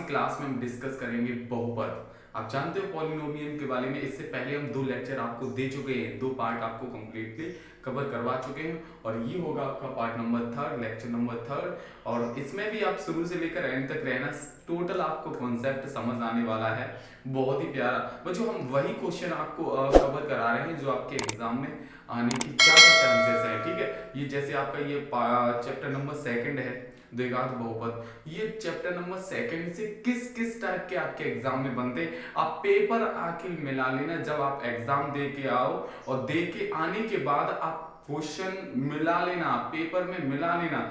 Class में हम discuss करेंगे बहुपद। आप जानते हो पॉलिनोमियल के बारे में, इससे पहले हम 2 लेक्चर आपको दे चुके हैं, 2 पार्ट आपको कंप्लीटली कवर करवा चुके हैं और ये होगा आपका पार्ट नंबर 3, लेक्चर नंबर 3। और इसमें भी आप शुरू से लेकर एंड तक रहना, टोटल आपको कॉन्सेप्ट समझ आने वाला है। बहुत ही प्यारा बच्चों, हम वही क्वेश्चन आपको कवर करा रहे हैं जो आपके एग्जाम में आने की ज्यादा चांसेस है। ठीक है, ये जैसे आपका ये चैप्टर नंबर 2 है, द्विघात बहुपद। ये चैप्टर नंबर 2 से किस किस टाइप के आपके एग्जाम में बनते हैं, आप पेपर आके मिला लेना। जब आप एग्जाम दे के आओ और दे के आने के बाद आप क्वेश्चन मिला लेना, पेपर में मिला लेना,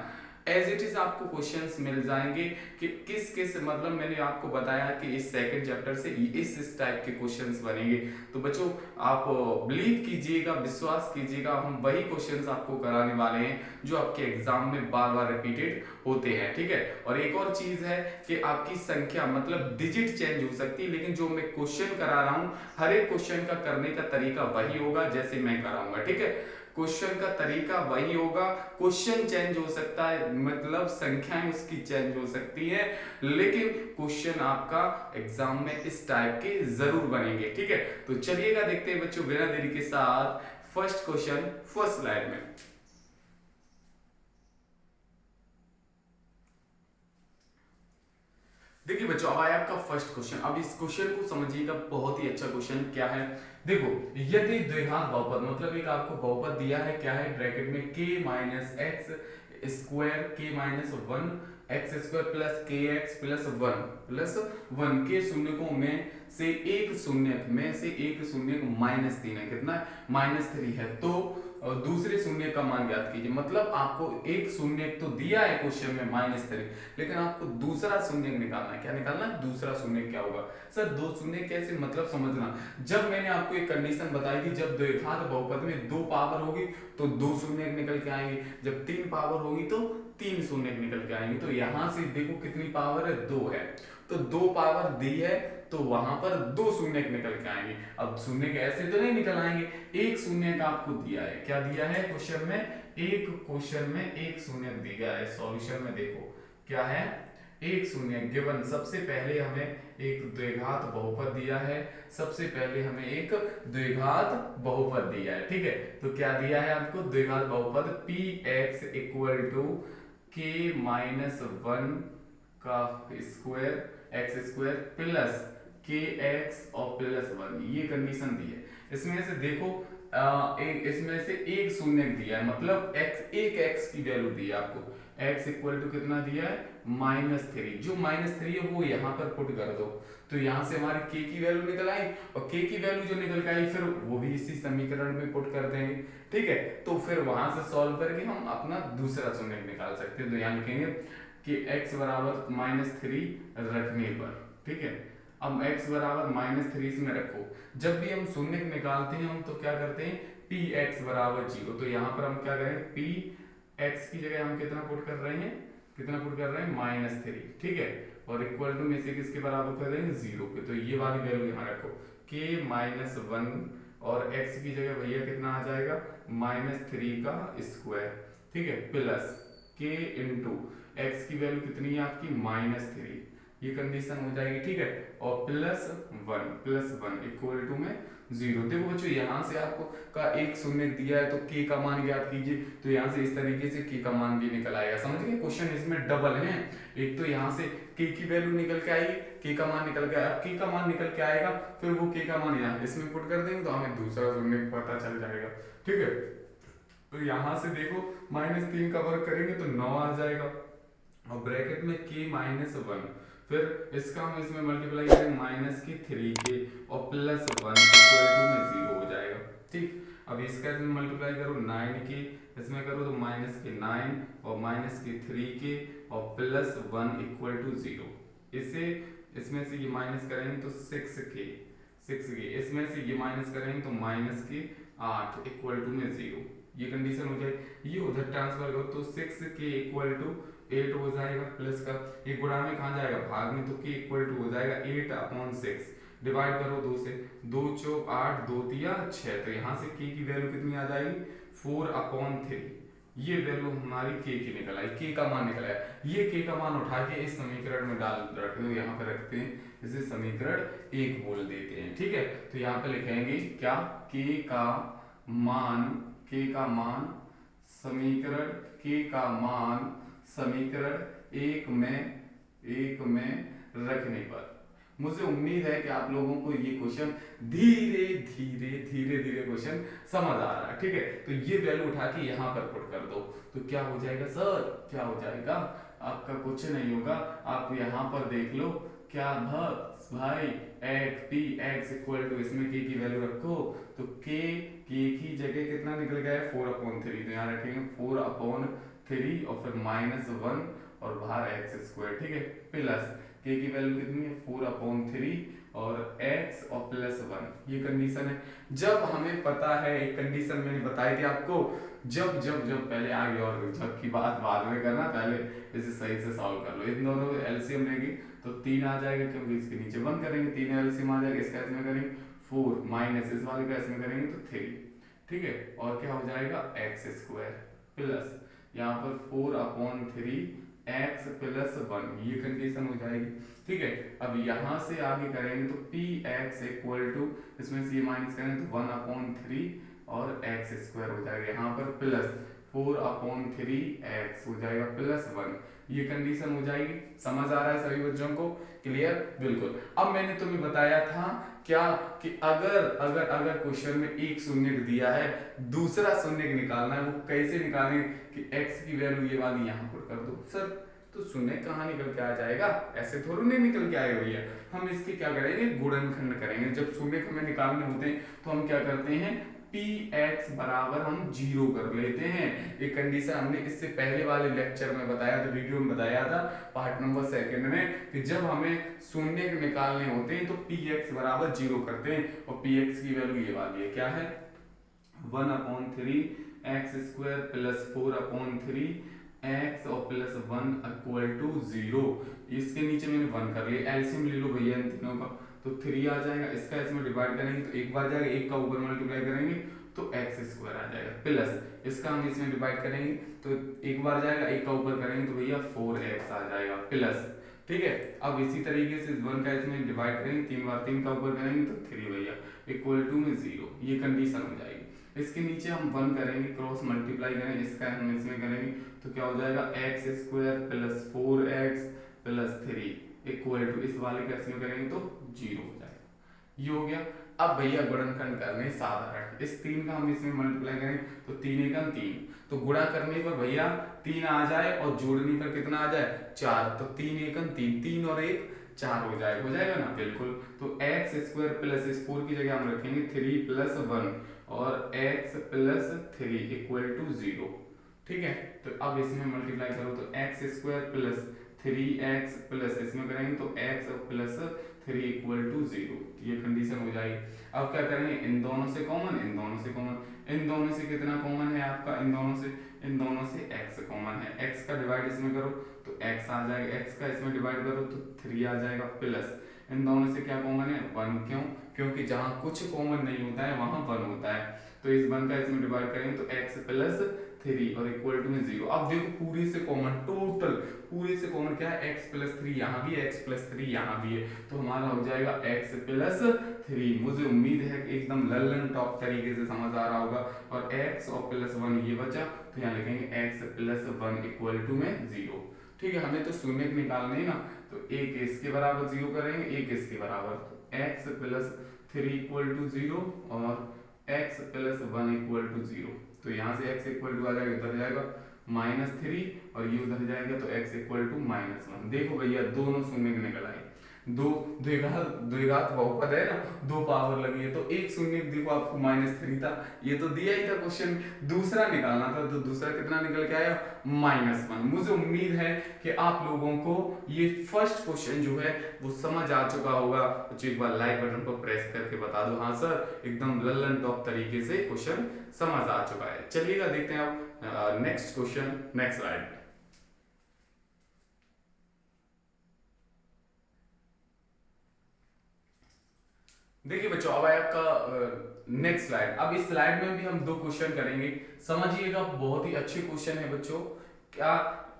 एज इट इज आपको क्वेश्चंस मिल जाएंगे कि किस किस, मतलब मैंने आपको बताया कि इस सेकंड चैप्टर से इस टाइप के क्वेश्चंस बनेंगे। तो बच्चों आप बिलीव कीजिएगा, विश्वास कीजिएगा, हम वही क्वेश्चंस आपको कराने वाले हैं जो आपके एग्जाम में बार बार रिपीटेड होते हैं। ठीक है, और एक और चीज है कि आपकी संख्या मतलब डिजिट चेंज हो सकती है, लेकिन जो मैं क्वेश्चन करा रहा हूं हर एक क्वेश्चन का करने का तरीका वही होगा जैसे मैं कराऊंगा। ठीक है, क्वेश्चन का तरीका वही होगा, क्वेश्चन चेंज हो सकता है, मतलब संख्याएं उसकी चेंज हो सकती है, लेकिन क्वेश्चन आपका एग्जाम में इस टाइप के जरूर बनेंगे। ठीक है, तो चलिएगा देखते हैं बच्चों बिना देरी के साथ फर्स्ट क्वेश्चन फर्स्ट स्लाइड में। देखिए बच्चों, अब आया आपका फर्स्ट क्वेश्चन। अब इस क्वेश्चन को समझिएगा, बहुत ही अच्छा क्वेश्चन। क्या है, देखो, यदि द्विघात बहुपद, मतलब एक आपको बहुपद दिया है, क्या है ब्रैकेट में k minus x square k minus 1 x square plus के एक्स प्लस वन के शून्यकों में से एक शून्य -3 है, कितना -3 है, तो दूसरे शून्य का मान ज्ञात कीजिए। मतलब आपको एक शून्य तो दिया है क्वेश्चन में -3, लेकिन आपको दूसरा शून्य निकालना है। क्या निकालना है? दूसरा शून्य क्या होगा सर? दो शून्य कैसे, मतलब समझना, जब मैंने आपको एक कंडीशन बताई थी, जब द्विघात बहुपद में 2 पावर होगी तो 2 शून्य निकल के आएंगे, जब 3 पावर होगी तो 3 शून्य निकल के आएंगे। तो यहां से देखो कितनी पावर है, 2 है, तो 2 पावर दी है तो वहां पर 2 शून्य निकल के आएंगे। अब शून्य के ऐसे तो नहीं निकल आएंगे, एक शून्य का आपको दिया है। क्या दिया है क्वेश्चन में? क्वेश्चन में एक शून्य दिया है। सॉल्यूशन में देखो क्या है, एक शून्य गिवन। सबसे पहले हमें एक द्विघात बहुपद दिया है, सबसे पहले हमें एक द्विघात बहुपद दिया है। ठीक है, तो क्या दिया है आपको? द्विघात बहुपद पी एक्स इक्वल टू के माइनस 1 का स्क्वायर एक्स स्क्वायर प्लस के एक्स और प्लस 1, ये कंडीशन दी है। इसमें से देखो इसमें से एक शून्य दिया है, मतलब एक्स की वैल्यू दी है आपको। x इक्वल टू कितना दिया है? -3। जो -3 है वो यहाँ पर पुट कर दो, तो यहाँ से हमारी k की वैल्यू निकल आई, और k की वैल्यू जो निकल के आई फिर वो भी इसी समीकरण में पुट कर देंगे। ठीक है, तो फिर वहां से सॉल्व करके हम अपना दूसरा शून्य निकाल सकते हैं। तो यहाँ लिखेंगे कि x बराबर -3 रखने पर, ठीक है, अब x बराबर -3 इसमें रखो। जब भी हम शून्य निकालते हैं हम तो क्या करते हैं, पी एक्स बराबर 0, तो यहाँ पर हम क्या करें, पी एक्स की जगह हम कितना पुट कर रहे हैं, कितना पुट कर रहे हैं, -3। ठीक है, और इक्वल टू में से किसके बराबर कर रहे हैं, 0 के, तो ये वाली वैल्यू यहाँ रखो, k -1 और x की जगह भैया कितना आ जाएगा, -3 का स्क्वायर, ठीक है, प्लस k इंटू एक्स की वैल्यू कितनी है आपकी, -3, ये कंडीशन हो जाएगी। ठीक है, और प्लस वन इक्वल टू में 0। देखो बच्चों, यहाँ से आपको का एक शून्य दिया है तो k का मान ज्ञात कीजिए, तो यहाँ से इस तरीके से k का मान भी निकल आएगा। समझ गए, क्वेश्चन इसमें डबल है, एक तो यहाँ से k की वैल्यू निकल के आएगी, k का मान निकल के आएगा, k का मान निकल के आएगा, फिर वो k का मान यहाँ इसमें पुट कर देंगे तो हमें दूसरा शून्य पता चल जाएगा। ठीक है, तो यहाँ से देखो -3 का वर्ग करेंगे तो 9 आ जाएगा, और ब्रैकेट में k -1, फिर इसका हम इसमें मल्टीप्लाई करेंगे -3 के और +1 इक्वल टू में 0 हो जाएगा। ठीक, अब इसका इसमें मल्टीप्लाई करो 9 के, इसमें करो तो -9 और -3 के और +1 इक्वल टू 0। इससे इसमें से ये माइनस करेंगे तो 6 के इसमें से ये माइनस करेंगे तो -8 इक्वल टू में 0, ये कंडीशन हो जाए। ये उधर ट्रांसफर करो तो 6k इक्वल टू 8 हो जाएगा, प्लस का ये गुणा में कहाँ जाएगा, भाग में, तो k इक्वल टू हो जाएगा 8/6, डिवाइड करो 2 से, 2 चौक 8, 2 तिया 6, तो यहाँ से k की वैल्यू कितनी आ जाएगी, 4/3, ये वैल्यू हमारी के की निकल आई, के का मान निकल आया। ये के का मान उठा के इस समीकरण में डाल रख दो, यहाँ पे रखते हैं, इसे समीकरण एक बोल देते हैं। ठीक है, तो यहाँ पे लिखेंगे क्या, के का मान, के का मान समीकरण, के का मान समीकरण एक में रखने पर। मुझे उम्मीद है कि आप लोगों को ये क्वेश्चन धीरे धीरे क्वेश्चन समझ आ रहा है। ठीक है, तो ये वैल्यू उठा के यहाँ पर पुट कर दो, तो क्या हो जाएगा सर, क्या हो जाएगा, आपका कुछ नहीं होगा, आप यहाँ पर देख लो, क्या था भाई, at P X equal to, इसमें के की वैल्यू रखो, तो के की जगह कितना निकल गया है, 4/3, तो यहाँ रखेंगे 4/3 और फिर -1 और बाहर एक्स स्क्वायर। ठीक है, प्लस के की वैल्यू कितनी है, 4/3 और x और +1, ये कंडीशन है। जब हमें पता है, एक कंडीशन मैंने बताई थी आपको, जब जब जब पहले आगे, और जब की बात बाद में करना, पहले इसे सही से सॉल्व कर लो। इन दोनों एलसीएम लेंगे तो 3 आ जाएगा, क्योंकि इसके नीचे 1 करेंगे, 3 एलसीएम आ जाएगा, इसका इसमें करेंगे 4 माइनस इस वाले का इसमें करेंगे तो 3। ठीक है, और क्या हो जाएगा, एक्स स्क्वायर प्लस यहाँ पर 4/3 x + 1, ये कंडीशन हो जाएगी। ठीक है, अब यहां से आगे करेंगे तो पी एक्स इक्वल टू, इसमें से ये माइनस करेंगे तो 1/3 और एक्स स्क्वायर हो जाएगा, यहाँ पर प्लस 4/3 x हो जाएगा +1, ये कंडीशन हो जाएगी। समझ आ रहा है सभी बच्चों को, क्लियर, बिल्कुल। अब मैंने तुम्हें बताया था क्या, कि अगर अगर अगर क्वेश्चन में एक शून्य दिया है, दूसरा शून्य निकालना है, वो कैसे निकालें, कि x की वैल्यू ये वाली यहाँ पर कर दो सर, तो शून्य कहाँ निकल के आ जाएगा, ऐसे थोड़ी नहीं निकल के आएगा भैया। हम इसके क्या करेंगे, गुणनखंड करेंगे। जब शून्य हमें निकालने होते हैं तो हम क्या करते हैं, पी एक्स बराबर हम 0 कर लेते हैं। एक कंडीशन हमने इससे पहले वाले लेक्चर में बताया था, वीडियो में बताया था, पार्ट नंबर 2 में, कि जब हमें शून्य निकालने होते हैं तो पी एक्स बराबर 0 करते हैं, और पी एक्स की वैल्यू ये वाली है, क्या है, 1/3 एक्स स्क्वायर प्लस 4/3 x और +1 इक्वल टू 0। इसके नीचे मैंने 1 कर लिया, एलसीएम ले लो भैया इन तीनों का, तो 3 आ जाएगा, इसका इसमें डिवाइड करेंगे तो एक बार जाएगा, एक का ऊपर मल्टीप्लाई करेंगे तो एक्स स्क्वायर आ जाएगा, प्लस इसका हम इसमें डिवाइड करेंगे तो एक बार जाएगा, एक का ऊपर करेंगे तो भैया 4x आ जाएगा, प्लस। ठीक है, अब इसी तरीके से 1 का इसमें डिवाइड करेंगे, 3 बार 3 का ऊपर करेंगे तो 3 भैया इक्वल टू में 0, ये कंडीशन हो जाएगी। इसके नीचे हम 1 करेंगे, क्रॉस मल्टीप्लाई करेंगे, इसका हम इसमें करेंगे तो क्या हो जाएगा, x square plus 4x plus 3 equal to, इस वाले का इसमें करेंगे तो 0 हो जाएगा, ये हो गया। अब भैया गुणनखंड करने साधारण, इस 3 का हम इसमें मल्टीप्लाई करें तो 3 एकम 3, तो गुणा करने पर भैया 3 आ जाए और जोड़ने पर कितना आ जाए, 4, तो 3 एकम 3, 3 और 1 4 हो जाएगा ना, बिल्कुल। तो एक्स स्क्वायर प्लस इस 4 की जगह हम रखेंगे 3 + 1 और x + 3 इक्वल टू 0। ठीक है, तो अब इसमें मल्टीप्लाई करो तो x square plus 3x plus इसमें करेंगे तो x प्लस 3 इक्वल टू 0, ये कंडीशन हो जाएगी। अब क्या करेंगे, इन दोनों से कॉमन, इन दोनों से कॉमन, इन दोनों से कितना कॉमन है आपका, इन दोनों से x कॉमन है, x का डिवाइड इसमें करो तो x आ जाएगा, x का इसमें डिवाइड करो तो 3 आ जाएगा, प्लस इन दोनों से क्या कॉमन है, 1, क्यों, क्योंकि जहां कुछ कॉमन नहीं होता है वहां 1 होता है, तो इस 1 का इसमें डिवाइड करेंगे तो x प्लस 3 और इक्वल टू में 0। अब देखो पूरे से कॉमन, टोटल पूरे से कॉमन क्या है, x + 3 यहाँ भी है, x + 3 यहाँ भी है, तो हमारा हो जाएगा x + 3। मुझे उम्मीद है कि एकदम लल्लन टॉप तरीके से समझ आ रहा होगा, और x और +1 ये बचा, तो यहाँ लिखेंगे x + 1 इक्वल टू में 0। ठीक है, हमें तो शून्य निकालने है ना, तो एक इसके बराबर 0 करेंगे, एक इसके बराबर, तो x + 3 इक्वल टू 0 और x + 1 इक्वल टू 0, तो यहाँ से x इक्वल टू आ जाएगा, इधर जाएगा -3 और ये उधर जाएगा तो x इक्वल टू -1। देखो भैया दोनों शून्य निकल आए, दो द्विघात बहुपद है ना, 2 पावर लगी है, तो एक शून्य देखो आपको -3 था, ये तो दिया ही था क्वेश्चन, दूसरा निकालना था, तो दूसरा कितना निकल के आया, -1। मुझे उम्मीद है कि आप लोगों को ये फर्स्ट क्वेश्चन जो है वो समझ आ चुका होगा, तो एक बार लाइक बटन को प्रेस करके बता दो हाँ सर, एकदम लल्लन टॉप तरीके से क्वेश्चन समझ आ चुका है। चलिएगा देखते हैं आप नेक्स्ट क्वेश्चन, नेक्स्ट स्लाइड। देखिए बच्चों, अब आया आपका नेक्स्ट स्लाइड। अब इस स्लाइड में भी हम दो क्वेश्चन करेंगे, समझिएगा, बहुत ही अच्छे क्वेश्चन है बच्चों। क्या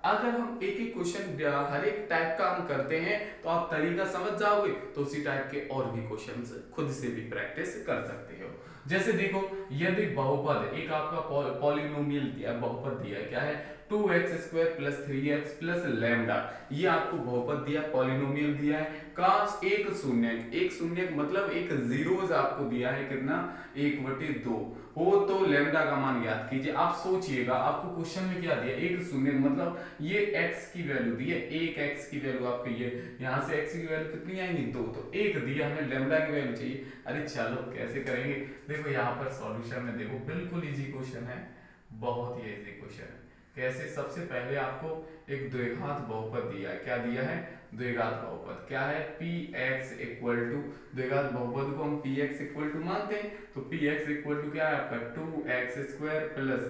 अगर हम एक एक क्वेश्चन हर एक टाइप का हम करते हैं तो आप तरीका समझ जाओगे, तो उसी टाइप के और भी क्वेश्चंस खुद से भी प्रैक्टिस कर सकते हो। जैसे देखो, यदि बहुपद एक आपका पॉलिनोमियल दिया, बहुपद दिया है, क्या है, 2x² plus 3x plus lambda, ये आपको बहुपद दिया, पॉलिनोमियल दिया है का एक शून्य मतलब एक जीरोज आपको दिया है, कितना, 1/2 हो तो लैम्डा का मान ज्ञात कीजिए। आप सोचिएगा, आपको क्वेश्चन में क्या दिया, एक शून्य मतलब ये x की वैल्यू दी है, एक x की वैल्यू आपको ये यहाँ से x की वैल्यू कितनी आएंगी, 2, तो एक दिया, हमें लैम्डा की वैल्यू चाहिए। अरे चलो कैसे करेंगे, देखो यहाँ पर सॉल्यूशन में देखो, बिल्कुल इजी क्वेश्चन है, बहुत ही इजी क्वेश्चन है। कैसे, सबसे पहले आपको एक द्विघात बहुपद दिया है, क्या दिया है, द्विघात बहुपद, क्या है, px इक्वल टू, द्विघात बहुपद को हम px इक्वल टू मानते हैं, तो px इक्वल टू क्या है आपका 2x² plus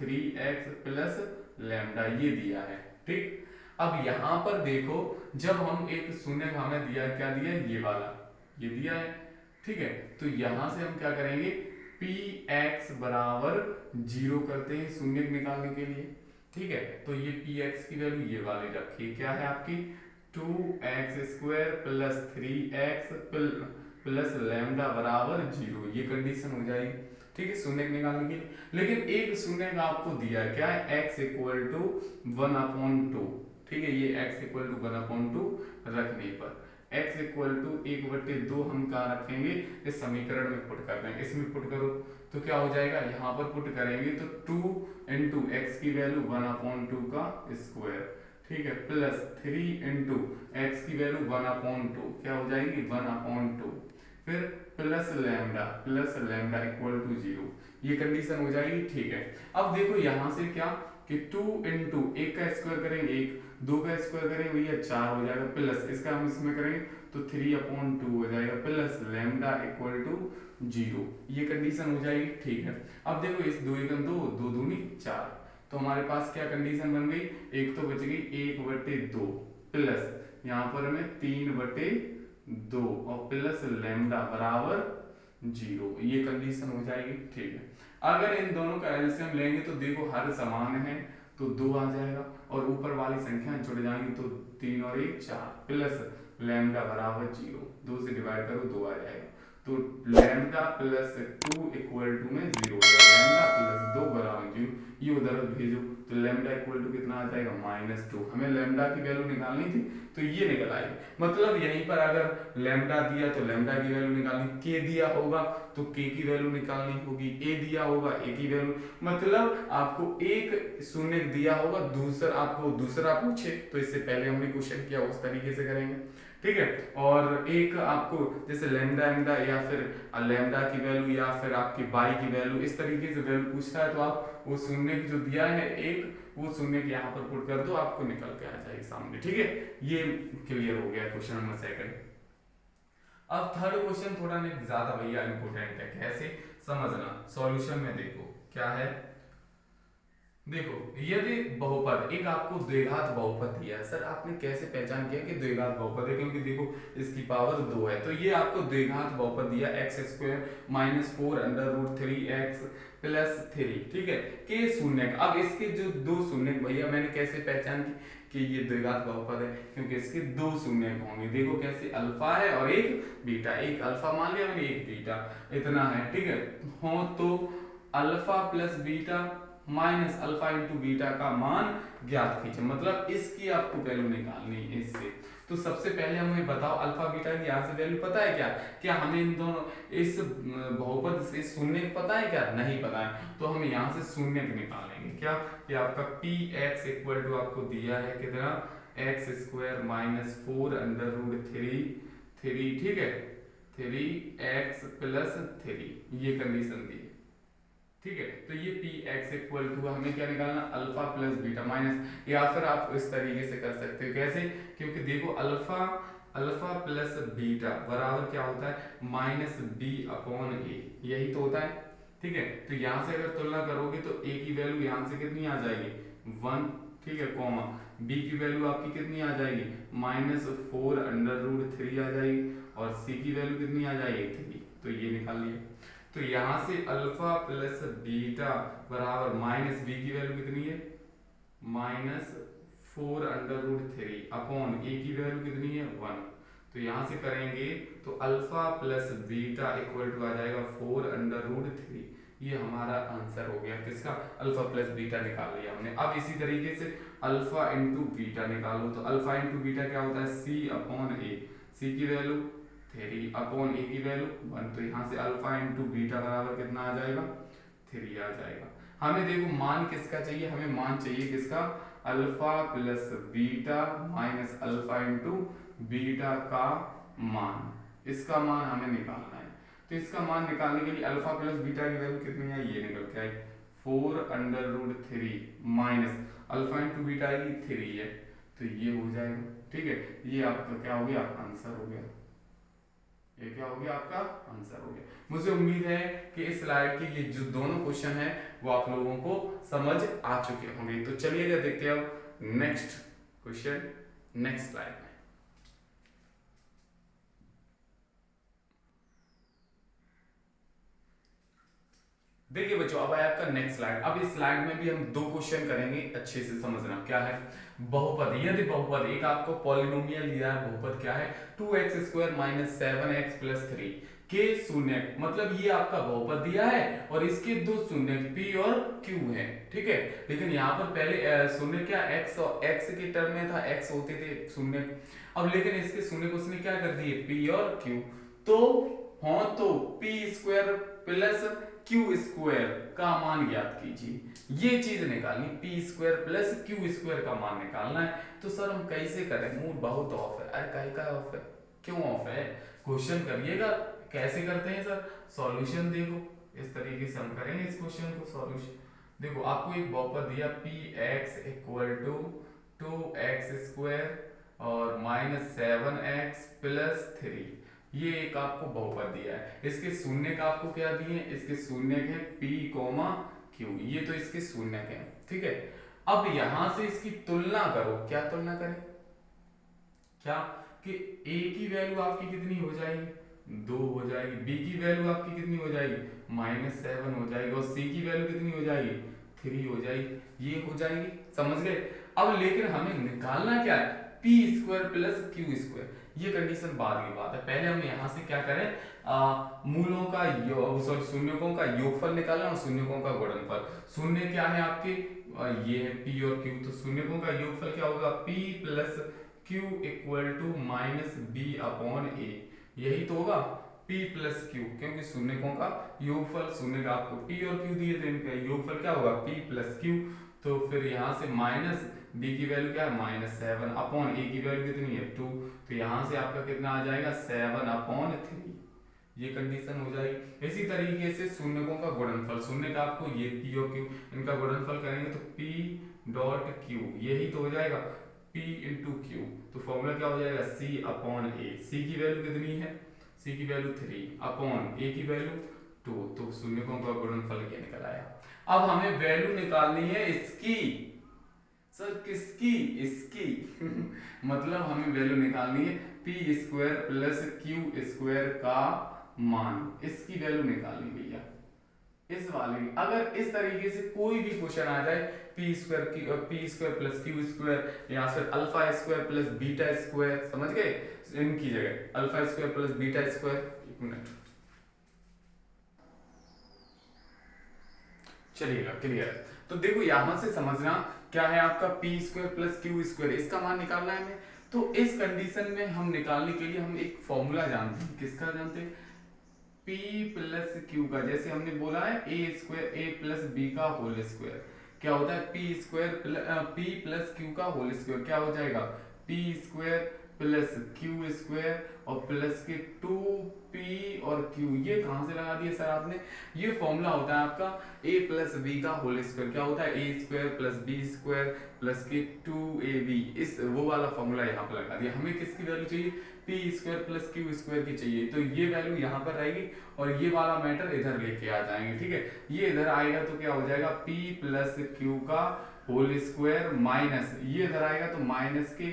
3x plus lambda, ये दिया है, ठीक। अब यहां पर देखो, जब हम एक शून्य हमें दिया, क्या दिया है, ये वाला, ये दिया है, ठीक है। तो यहां से हम क्या करेंगे, px बराबर 0 करते हैं शून्य निकालने के लिए, ठीक है। तो ये px की वैल्यू ये वाली रखिए, क्या है आपकी 2x² plus 3x plus lambda बराबर 0, ये कंडीशन हो जाएगी, ठीक है, शून्य निकालने के लिए। लेकिन एक शून्य का आपको दिया है, क्या है, x इक्वल टू 1/2, ठीक है, ये x इक्वल टू 1/2 रखने पर x इक्वल टू 1/2 हम कहाँ रखेंगे, इस समीकरण में पुट कर देंगे, इसमें पुट करो तो क्या हो जाएगा, यहाँ पर पुट करेंगे तो 2 इंटू एक्स की वैल्यू 1/2 का स्क्वायर, ठीक है, प्लस 3 इंटू एक्स की वैल्यू 1/2, क्या हो जाएगी 1/2, फिर प्लस लैम्डा इक्वल टू 0, ये कंडीशन हो जाएगी, ठीक है। अब देखो यहाँ से क्या कि 2 इंटू एक का स्क्वायर करेंगे, एक, दो का स्क्वायर करेंगे भैया 4 हो जाएगा, प्लस इसका हम इसमें करेंगे तो 3/2 हो जाएगा, प्लस लैम्डा इक्वल टू 0, ये कंडीशन हो जाएगी, ठीक है। अब देखो इस 2 एकम 2, 2 दूनी 4, तो हमारे पास क्या कंडीशन बन गई, एक तो बच गई 1/2 प्लस यहाँ पर हमें 3/2 और प्लस लैम्डा बराबर 0, ये कंडीशन हो जाएगी, ठीक है। अगर इन दोनों का एलसीएम लेंगे तो देखो हर समान है तो 2 आ जाएगा, और ऊपर वाली संख्या जुड़ जाएंगी तो 3 और 1 4, प्लस लैम्डा बराबर 0, 2 से डिवाइड करो 2 आ जाएगा, तो लैम्डा प्लस 2 इक्वल टू में 0 हो जाएगा, लैम्डा प्लस 2 बराबर 0, ये उधर भेजो तो लैम्डा इक्वल टू कितना आ जाएगा, -2, हमें लैम्डा की वैल्यू निकालनी थी तो ये निकल आएगी। मतलब यहीं पर अगर लैम्डा दिया तो लैम्डा की वैल्यू निकालनी, के दिया होगा तो के की वैल्यू निकालनी होगी, ए दिया होगा ए की वैल्यू, मतलब आपको एक शून्य दिया होगा, दूसरा आपको दूसरा पूछे तो इससे पहले हमने क्वेश्चन किया उस तरीके से करेंगे, ठीक है। और एक आपको जैसे लैम्डा लैम्डा या फिर लैम्डा की वैल्यू या फिर आपकी बाई की वैल्यू, इस तरीके से वैल्यू पूछता है तो आप वो शून्य जो दिया है एक, वो शून्य के यहाँ पर पुट कर दो, आपको निकल के आ जाएगी सामने, ठीक है। ये क्लियर हो गया क्वेश्चन नंबर सेकंड। अब थर्ड क्वेश्चन थोड़ा नहीं ज्यादा भैया इंपॉर्टेंट है, कैसे समझना, सॉल्यूशन में देखो क्या है, देखो यदि बहुपद एक आपको द्विघात बहुपद दिया है, सर आपने कैसे पहचान किया कि द्विघात बहुपद है, क्योंकि देखो इसकी पावर 2 है, तो ये आपको द्विघात बहुपद दिया x² - 4 √ 3x प्लस 3, ठीक है, के शून्य। अब इसके जो दो शून्य भैया मैंने कैसे पहचान की कि ये द्विघात बहुपद है, क्योंकि इसके दो शून्य होंगे, देखो कैसे, अल्फा है और एक बीटा, एक अल्फा मान लिया मैंने, एक बीटा, इतना है, ठीक है। हो तो alpha plus beta minus alpha into beta का मान ज्ञात कीजिए, मतलब इसकी आपको वैल्यू निकालनी है इससे। तो सबसे पहले हमें बताओ अल्फा बीटा की यहाँ से वैल्यू पता है क्या, क्या हमें इन दोनों इस बहुपद से शून्य पता है क्या, नहीं पता है, तो हम यहाँ से शून्य निकालेंगे, क्या कि आपका पी एक्स इक्वल टू आपको दिया है कितना, x² - 4 √ 3, ठीक है, 3x प्लस 3, ये कंडीशन दी, ठीक है। तो ये पी एक्स इक्वल टू हमें क्या निकालना, अल्फा प्लस बीटा माइनस, या फिर आप इस तरीके से कर सकते हो, कैसे, क्योंकि देखो अल्फा प्लस बीटा बराबर क्या होता है, -b/a, यही तो होता है, ठीक है। तो यहाँ से अगर तुलना करोगे तो a की वैल्यू यहाँ से कितनी आ जाएगी, 1, ठीक है, कॉमा b की वैल्यू आपकी कितनी आ जाएगी, -4 √ 3 आ जाएगी, और c की वैल्यू कितनी आ जाएगी, 3, तो ये निकाल लिया। तो यहाँ से अल्फा प्लस बीटा बराबर माइनस बी की वैल्यू कितनी है, -4√3 अपॉन ए की वैल्यू कितनी है 1। तो यहाँ से करेंगे तो alpha plus beta equal to आ जाएगा 4√3। ये हमारा आंसर हो गया किसका, अल्फा प्लस बीटा निकाल लिया हमने। अब इसी तरीके से अल्फा इंटू बीटा निकालो, तो अल्फा इंटू बीटा क्या होता है, सी अपॉन ए, सी की वैल्यू 3 अपॉन ए की वैल्यू 1। तो यहाँ से अल्फा इंटू बीटा बराबर कितना आ जाएगा, 3 आ जाएगा। हमें देखो मान किसका चाहिए, हमें मान चाहिए किसका, alpha plus beta minus alpha into beta का मान, इसका मान हमें निकालना है। तो इसका मान निकालने के लिए अल्फा प्लस बीटा की वैल्यू कितनी है, ये निकल के आई 4√3 माइनस अल्फा इंटू बीटा की 3 है, तो ये हो जाएगा। ठीक है, ये आपका क्या हो गया, आंसर हो गया। ये क्या हो गया, आपका आंसर हो गया। मुझे उम्मीद है कि इस स्लाइड के ये जो दोनों क्वेश्चन है वो आप लोगों को समझ आ चुके होंगे। तो चलिए देखते हैं अब नेक्स्ट क्वेश्चन नेक्स्ट स्लाइड में। देखिए बच्चों, अब आया आपका नेक्स्ट स्लाइड। अब इस स्लाइड में भी हम दो क्वेश्चन करेंगे, अच्छे से समझना। क्या है, बहुपद। यदि बहुपद, एक आपको पॉलिनोमियल दिया है, बहुपद क्या है 2x² - 7x + 3 के शून्य, मतलब ये आपका बहुपद दिया है और इसके दो शून्य p और q है। ठीक है, लेकिन यहाँ पर पहले शून्य क्या x और x के टर्म में था, x होते थे शून्य, अब लेकिन इसके शून्य को उसने क्या कर दिए p और q। तो p² प्लस q² का मान ज्ञात कीजिए। ये चीज निकालनी, p² प्लस q² का मान निकालना है। तो सर हम कैसे करें, मूड बहुत ऑफ है। अरे काहे का ऑफ है, क्यों ऑफ है, क्वेश्चन करिएगा। कैसे करते हैं सर, सॉल्यूशन देखो, इस तरीके से हम करेंगे इस क्वेश्चन को सॉल्यूशन। देखो आपको एक बहुपद दिया px = 2x² और -7x + 3, ये एक आपको बहुपद दिया है। इसके शून्य का आपको क्या दिए, इसके शून्य है p, q, ये तो इसके शून्य है। ठीक है, अब यहां से इसकी तुलना करो। क्या तुलना करें, क्या कि a की वैल्यू आपकी कितनी हो जाएगी, 2 हो जाएगी, b की वैल्यू आपकी कितनी हो जाएगी, -7 हो जाएगी, और c की वैल्यू कितनी हो जाएगी, 3 हो जाएगी, ये हो जाएगी। समझ गए। अब लेकिन हमें निकालना क्या है, p² प्लस q²। ये कंडीशन बाद की बात है, पहले हम यहाँ से क्या करें, मूलों का सॉरी शून्यकों का योगफल निकालना और शून्यकों का गुणनफल। शून्य क्या है आपके, ये है p और q, तो शून्यकों का योगफल क्या होगा, p प्लस q = -b/a, यही तो होगा p प्लस q, क्योंकि शून्यकों का योगफल, शून्य का आपको p और q दिए थे, इनका योगफल क्या होगा p प्लस q। तो फिर यहाँ से माइनस b की वैल्यू क्या है -7 अपॉन a की वैल्यू कितनी है 2, तो यहाँ से आपका कितना आ जाएगा 7/3, ये कंडीशन हो जाएगी। इसी तरीके से शून्यकों का गुणनफल, शून्य का आपको ये p और q, इनका गुणनफल करेंगे तो p.q, यही तो हो जाएगा p × q। तो फॉर्मूला क्या हो जाएगा c/a, c की वैल्यू कितनी है, c की वैल्यू 3 अपॉन a की वैल्यू 2, तो शून्यकों का गुणनफल ये निकल आया। अब हमें वैल्यू निकालनी है इसकी, सर किसकी, इसकी मतलब हमें वैल्यू निकालनी है p² प्लस q² का मान, इसकी वैल्यू निकालनी भैया, इस वाली। अगर इस तरीके से कोई भी क्वेश्चन आ जाए p² प्लस q² या फिर α² प्लस β², समझ गए, इनकी जगह α² प्लस β², एक मिनट चलिएगा, क्लियर। तो देखो यहां से समझना क्या है, आपका p² प्लस q², इसका मान निकालना है हमें। तो इस कंडीशन में हम निकालने के लिए हम एक फॉर्मूला जानते हैं, किसका जानते हैं, p प्लस q का। जैसे हमने बोला है a प्लस b का होल स्क्वायर, क्या होता है p प्लस q का होल स्क्वायर, क्या हो जाएगा p² प्लस q² और प्लस के 2p और q। ये कहां से लगा दिया सर आपने, ये फॉर्मूला होता है आपका a प्लस b का होल स्क्वायर, क्या होता है a² प्लस b² प्लस के 2ab, इस वो वाला फॉर्मूला यहाँ पर लगा दिया। हमें किसकी वैल्यू चाहिए, p² प्लस q² की चाहिए, तो ये वैल्यू यहाँ पर रहेगी और ये वाला मैटर इधर लेके आ जाएंगे। ठीक है, ये इधर आएगा तो क्या हो जाएगा p प्लस q का होल स्क्वायर माइनस, ये इधर आएगा तो माइनस के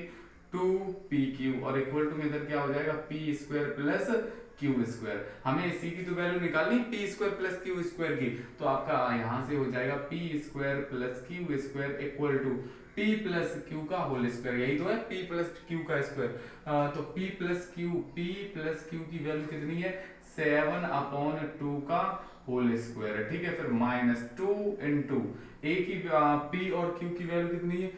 2pq और इक्वल टू में इधर क्या हो जाएगा p² प्लस क्यू स्क्वायर। हमें इसी की तो वैल्यू निकालनी P square plus Q square की, तो आपका यहाँ से हो जाएगा P square plus Q square equal to P plus Q का होल स्क्वायर, यही तो है पी प्लस क्यू का स्क्वायर। तो पी प्लस क्यू की वैल्यू कितनी है 7/2 का होल स्क्वायर है, ठीक है। फिर माइनस 2 इंटू ए की पी और क्यू की वैल्यू कितनी है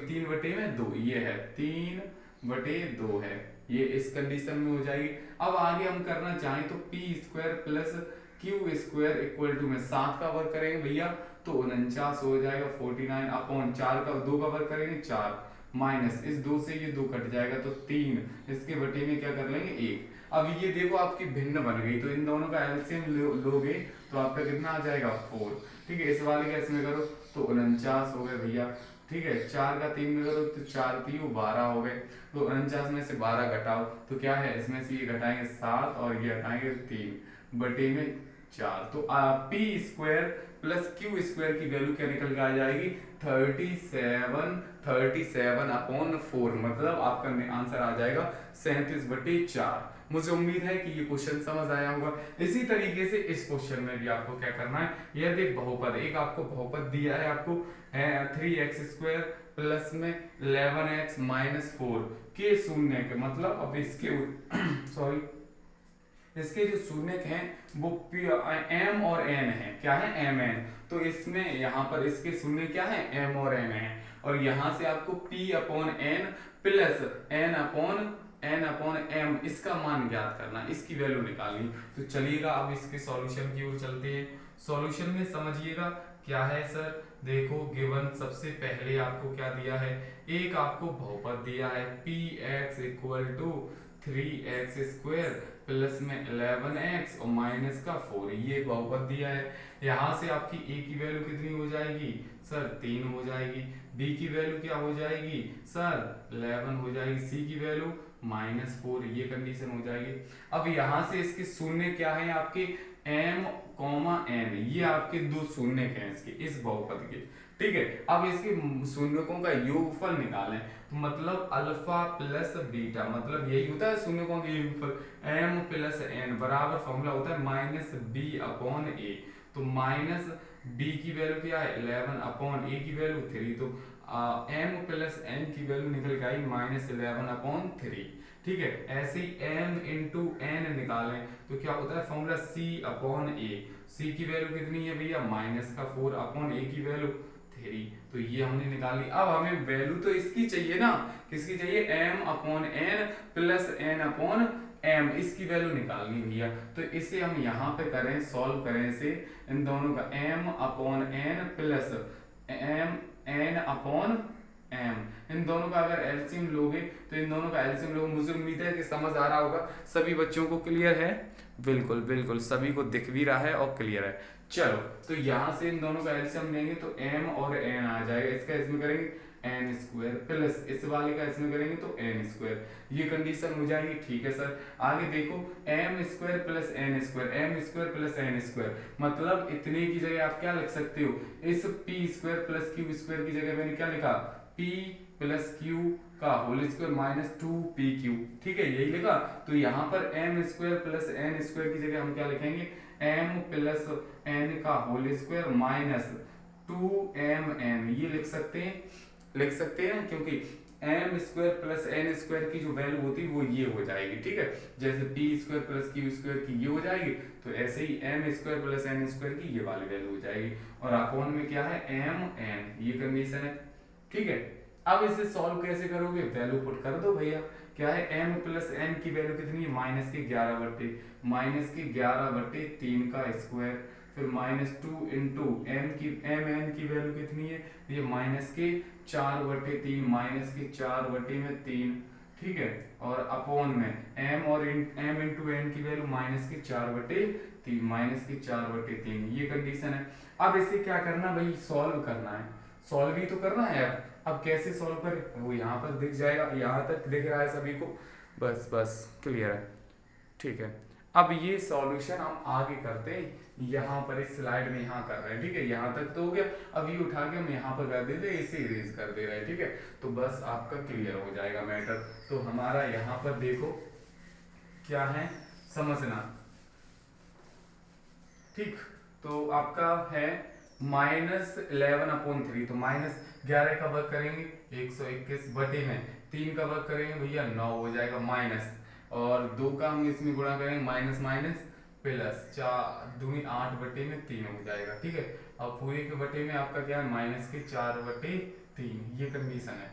3/2, ये है 3/2 है, ये इस कंडीशन में हो जाएगी। अब आगे हम करना चाहें तो P square plus Q square equal to में 7 का वर्ग करेंगे भैया तो 49 हो जाएगा 49/4 का 2 का वर्ग करेंगे 4 माइनस इस 2 से ये 2 कट जाएगा तो 3, इसके बटे में क्या कर लेंगे 1। अब ये देखो आपकी भिन्न बन गई, तो इन दोनों का एलसीएम लोगे तो आपका कितना आ जाएगा 4, ठीक है। इस वाले का इसमें करो तो 49 हो गए भैया, ठीक है। 4 का 3 में करो तो 4 3 12 हो गए, तो 49 में से 12 घटाओ तो क्या है इसमें से ये घटाएंगे 7 और ये घटाएंगे 3 बटे में 4, तो P square plus Q square की वैल्यू क्या निकल के आ जाएगी 37/4, मतलब आपका आंसर आ जाएगा 37/4। मुझे उम्मीद है कि ये क्वेश्चन समझ आया होगा। इसी तरीके से इस क्वेश्चन में भी आपको क्या करना है, यदि बहुपद एक आपको बहुपद दिया है आपको 3x² प्लस में 11x माइनस 4 के शून्य के, मतलब अब इसके सॉरी इसके जो शून्यक हैं वो m और n है, क्या है m n, तो इसमें यहाँ पर इसके शून्य क्या है m और n है, और यहाँ से आपको p/n प्लस n/m इसका मान ज्ञात करना, इसकी वैल्यू निकालनी। तो चलिएगा अब इसके सॉल्यूशन की ओर चलते हैं। सॉल्यूशन में समझिएगा क्या है सर, देखो गिवन सबसे पहले आपको क्या दिया है, एक आपको बहुपद दिया है px equal to 3x² plus में 11x और माइनस का 4, ये बहुपद दिया है। यहाँ से आपकी a की वैल्यू कितनी हो जाएगी सर 3 हो जाएगी, b की वैल्यू क्या हो जाएगी सर 11 हो जाएगी, c की वैल्यू -4, ये कंडीशन हो जाएगी। अब यहाँ से इसके शून्य क्या है आपके m, n, ये आपके दो शून्य हैं इसके इस बहुपद के, ठीक है। अब इसके शून्यकों का योगफल निकालें तो मतलब अल्फा प्लस बीटा, मतलब यही होता है शून्यकों का योगफल m प्लस n बराबर फॉर्मूला होता है -b/a, तो माइनस b की वैल्यू क्या है 11/a की वैल्यू 3, तो m प्लस n की वैल्यू निकल के आई -11/3, ठीक है। ऐसे ही m इंटू n निकालें तो क्या होता है फॉर्मूला c/a, c की वैल्यू कितनी है भैया -4/a की वैल्यू 3, तो ये हमने निकाली। अब हमें वैल्यू तो इसकी चाहिए ना, किसकी चाहिए m/n प्लस n/m, इसकी वैल्यू निकालनी भैया। तो इसे हम यहाँ पे करें सॉल्व करें इसे, इन दोनों का m/n प्लस n/m, इन दोनों का अगर एलसीएम लोगे तो इन दोनों का एलसीएम लोगे, मुझे उम्मीद है कि समझ आ रहा होगा सभी बच्चों को, क्लियर है, बिल्कुल बिल्कुल सभी को दिख भी रहा है और क्लियर है। चलो तो यहाँ से इन दोनों का एलसीएम लेंगे तो m और n आ जाएगा, इसका इसमें करेंगे n² प्लस इस वाले का इसमें करेंगे तो n², ये कंडीशन हो जाएगी, ठीक है सर। आगे देखो m² प्लस n², मतलब इतने की जगह आप क्या लिख सकते हो, इस p² प्लस q² की जगह मैंने क्या लिखा p प्लस q का होल स्क्वायर माइनस 2pq, ठीक है यही लिखा। तो यहाँ पर m² प्लस n² की जगह हम क्या लिखेंगे m प्लस n का होल स्क्वायर माइनस 2mn, ये लिख सकते हैं क्योंकि m² प्लस n² की जो वैल्यू होती है वो ये हो जाएगी, ठीक है। जैसे p² प्लस q² की ये हो जाएगी, तो ऐसे ही m² प्लस n² की ये वाली वैल्यू हो जाएगी, और अपॉन में क्या है mn, ये कंडीशन है, ठीक है। अब इसे सॉल्व कैसे करोगे, वैल्यू पुट कर दो भैया, क्या है m प्लस n की वैल्यू कितनी है -11/3 का स्क्वायर, फिर -2 इंटू m n की वैल्यू कितनी है ये -4/3, ठीक है, और अपॉन में m और m इंटू n की वैल्यू -4/3, ये कंडीशन है। अब इसे क्या करना भाई सॉल्व करना है, सॉल्व ही तो करना है। अब कैसे सॉल्व करें वो यहाँ पर दिख जाएगा, यहाँ तक दिख रहा है सभी को, बस क्लियर है, ठीक है। अब ये सॉल्यूशन हम आगे करते हैं, यहाँ पर इस स्लाइड में यहाँ कर रहे हैं, ठीक है, यहाँ तक तो हो गया। अब ये उठा के हम यहाँ पर कर देते हैं, इसे इरेज कर दे रहे हैं, ठीक है, तो बस आपका क्लियर हो जाएगा मैटर। तो हमारा यहाँ पर देखो क्या है समझना। ठीक, तो आपका है -11/3, तो -11 का वर्ग करेंगे 121 बटे में 3 का वर्ग करेंगे भैया 9 हो जाएगा माइनस, और 2 का हम इसमें गुणा करेंगे माइनस माइनस प्लस 4 दूनी 8 बटे में 3 हो जाएगा। ठीक है, अब पूरे के बटे में आपका क्या है माइनस के 4/3, ये कंडीशन है।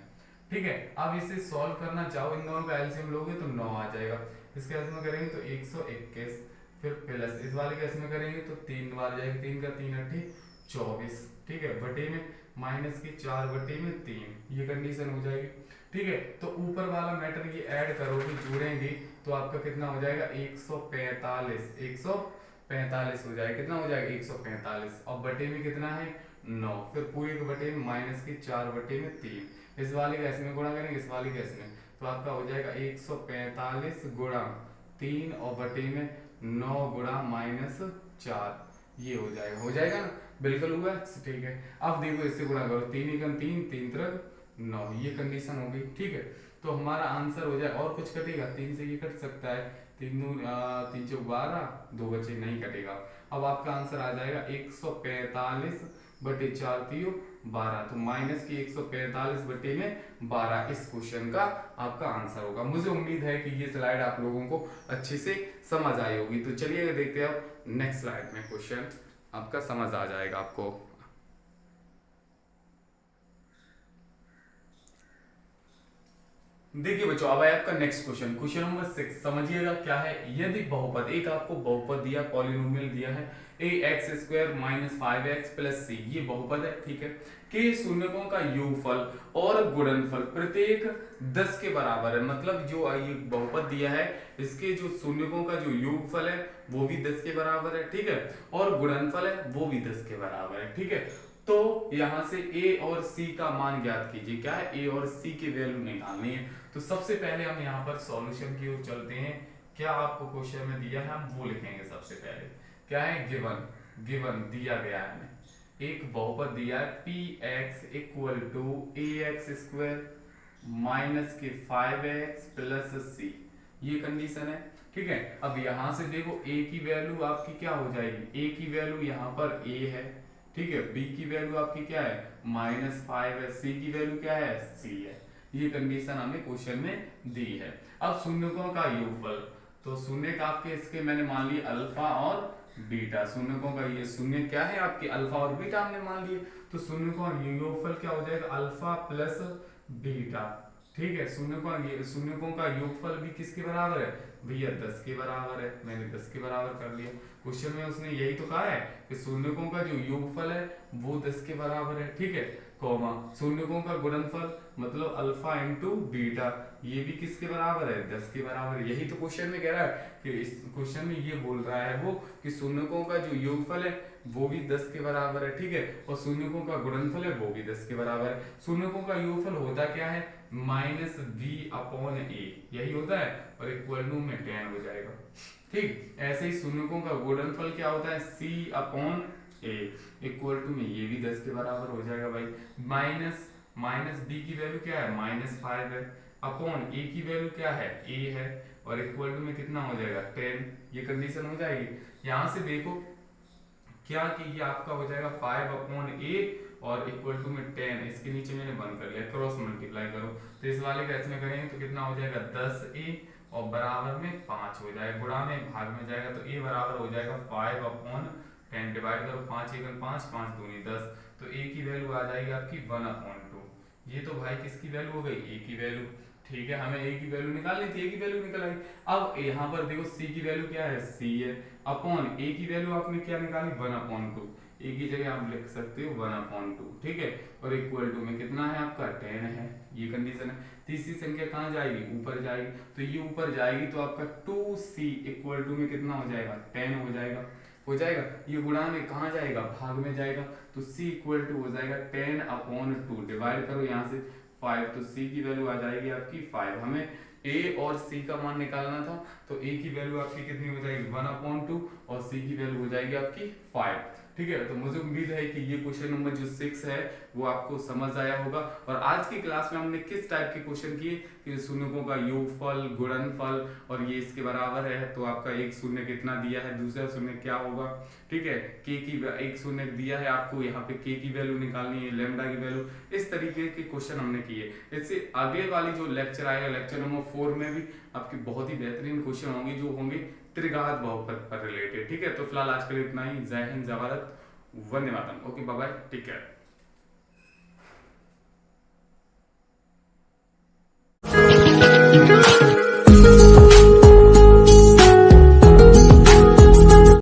ठीक है, अब इसे सॉल्व करना चाहो, इन दोनों का एलसीएम लोगे तो 9 आ जाएगा, इसके एलसीएम करेंगे तो 121, फिर प्लस इस वाले केस में करेंगे तो 3 बार जाएगा, 3 का 3 अट्ठी 24। ठीक है, बटे में माइनस के 4/3, ये कंडीशन हो जाएगी। ठीक है, तो ऊपर वाला मैटर ये ऐड करोगे जोड़ेंगे तो आपका कितना हो जाएगा 145, 145 हो जाएगा, कितना हो जाएगा 145, और बटे में कितना है 9, फिर पूरे के बटे में माइनस के 4/3, इस वाले केस में गुणा करेंगे इस वाले केस में, तो आपका हो जाएगा 145 गुणा 3 और बटे में 9 गुणा -4, ये हो जाएगा ना, बिल्कुल हुआ। ठीक है, अब देखो इससे गुणा करो, 3 एकम 3, 3 त्रिक 9, ये कंडीशन हो गई। ठीक है, तो हमारा आंसर हो जाए, और कुछ कटेगा 3 से ये कट सकता है, 3 चौक 12, 2 बचे नहीं कटेगा। अब आपका आंसर आ जाएगा 145 बटे 4 3 12, तो माइनस की 145 बटे में 12 इस क्वेश्चन का आपका आंसर होगा। मुझे उम्मीद है कि ये स्लाइड आप लोगों को अच्छे से समझ आई होगी। तो चलिए देखते हैं अब नेक्स्ट स्लाइड में, क्वेश्चन आपका समझ आ जाएगा आपको। देखिए बच्चों, अब है आपका नेक्स्ट क्वेश्चन, क्वेश्चन नंबर 6, समझिएगा क्या है। यदि बहुपद, एक आपको बहुपद दिया, पॉलिनोमियल दिया है ax² - 5x + c, ये बहुपद है। ठीक है, के शून्यकों का योगफल और गुणनफल प्रत्येक 10 के बराबर है, मतलब जो ये बहुपद दिया है इसके जो शून्यकों का जो योगफल है वो भी 10 के बराबर है। ठीक है, और गुणनफल है वो भी 10 के बराबर है। ठीक है, तो यहां से a और c का मान ज्ञात कीजिए, क्या है a और c की वैल्यू निकालनी है। तो सबसे पहले हम यहाँ पर सॉल्यूशन की ओर चलते हैं, क्या आपको क्वेश्चन में दिया है हम वो लिखेंगे। सबसे पहले क्या है, गिवन, गिवन दिया गया है हमें एक बहुपद दिया है px = ax² - 5x + c, ये कंडीशन है। ठीक है, अब यहां से देखो a की वैल्यू आपकी क्या हो जाएगी, a की वैल्यू यहाँ पर a है। ठीक है, b की वैल्यू आपकी क्या है -5 है, c की वैल्यू क्या है c है, ये कंडीशन हमें क्वेश्चन में दी है। अब शून्यकों का योगफल, तो शून्य का आपके इसके मैंने मान लिया अल्फा और बीटा, शून्यकों का ये शून्य क्या है आपके अल्फा और बीटा हमने मान लिए, तो शून्यकों का योगफल क्या हो जाएगा अल्फा प्लस बीटा। ठीक है, शून्यकों का योगफल भी किसके बराबर है भैया 10 के बराबर है, मैंने 10 के बराबर कर लिया। क्वेश्चन में उसने यही तो कहा है कि शून्यकों का जो योगफल है वो 10 के बराबर है। ठीक है, कॉमा शून्यकों का गुणनफल मतलब अल्फा इंटू बीटा, ये भी किसके बराबर है 10 के बराबर। यही तो क्वेश्चन में कह रहा है कि इस क्वेश्चन में ये बोल रहा है वो कि शून्यकों का जो योगफल है वो भी 10 के बराबर है। ठीक है, और शून्यकों का गुणनफल है वो भी 10 के बराबर है। शून्यकों का योगफल होता क्या है -v/a, यही होता है, और इक्वल टू में 10 हो जाएगा। ठीक, ऐसे ही शून्यकों का गुणनफल क्या होता है c/a, इक्वल टू में ये भी 10 के बराबर हो जाएगा भाई। माइनस b की वैल्यू क्या है -5 है, अपॉन a की वैल्यू क्या है a है, और इक्वल टू में कितना हो जाएगा 10, ये कंडीशन हो जाएगी। यहां से देखो क्या कि ये आपका हो जाएगा 5/a और इक्वल टू में 10, इसके नीचे मैंने बंद कर लिया, क्रॉस मल्टीप्लाई करो तो इस वाले का इसमें करेंगे तो कितना हो जाएगा 10a और बराबर में 5 हो जाएगा, गुणा में भाग में जाएगा तो a बराबर हो जाएगा 5/10, डिवाइड करो 5 एकम 5, 5 दूनी 10, तो a की वैल्यू आ जाएगी आपकी 1/2। ये तो भाई किसकी वैल्यू हो गई a की वैल्यू। ठीक है, हमें a की वैल्यू निकालनी थी, a की वैल्यू निकल आई। अब यहाँ पर देखो c की वैल्यू क्या है c है, अपॉन a की वैल्यू आपने क्या निकाली 1/2, a की जगह आप लिख सकते हो 1/2। ठीक है, और इक्वल टू में कितना है आपका 10 है, ये कंडीशन है। तीसरी संख्या कहाँ जाएगी ऊपर जाएगी, तो ये ऊपर जाएगी तो आपका 2c इक्वल टू में कितना हो जाएगा 10 हो जाएगा, हो जाएगा। ये गुणा में कहाँ जाएगा भाग में जाएगा, तो c इक्वल टू हो जाएगा 10/2, डिवाइड करो यहाँ से 5, तो c की वैल्यू आ जाएगी आपकी 5। हमें a और c का मान निकालना था, तो a की वैल्यू आपकी कितनी हो जाएगी 1/2 और c की वैल्यू हो जाएगी आपकी 5। ठीक है, तो मुझे उम्मीद है कि ये क्वेश्चन नंबर जो 6 है वो आपको समझ आया होगा। और आज की क्लास में हमने किस टाइप के क्वेश्चन किए कि शून्यकों का योगफल, गुणनफल, और ये इसके बराबर है तो आपका एक शून्य कितना दिया है, दूसरा शून्य क्या होगा, ठीक है, के की एक शून्य दिया है आपको, यहाँ पे के की वैल्यू निकालनी है, लैम्डा की वैल्यू, इस तरीके के क्वेश्चन हमने किए। इससे आगे वाली जो लेक्चर आएगा, लेक्चर नंबर 4 में भी आपकी बहुत ही बेहतरीन क्वेश्चन होंगे जो होंगे त्रिघात बहुपद पर रिलेटेड। ठीक है, तो फिलहाल आज के लिए इतना ही। जय हिंद, जय Bharat, Vande Mataram. Okay, bye bye, take care.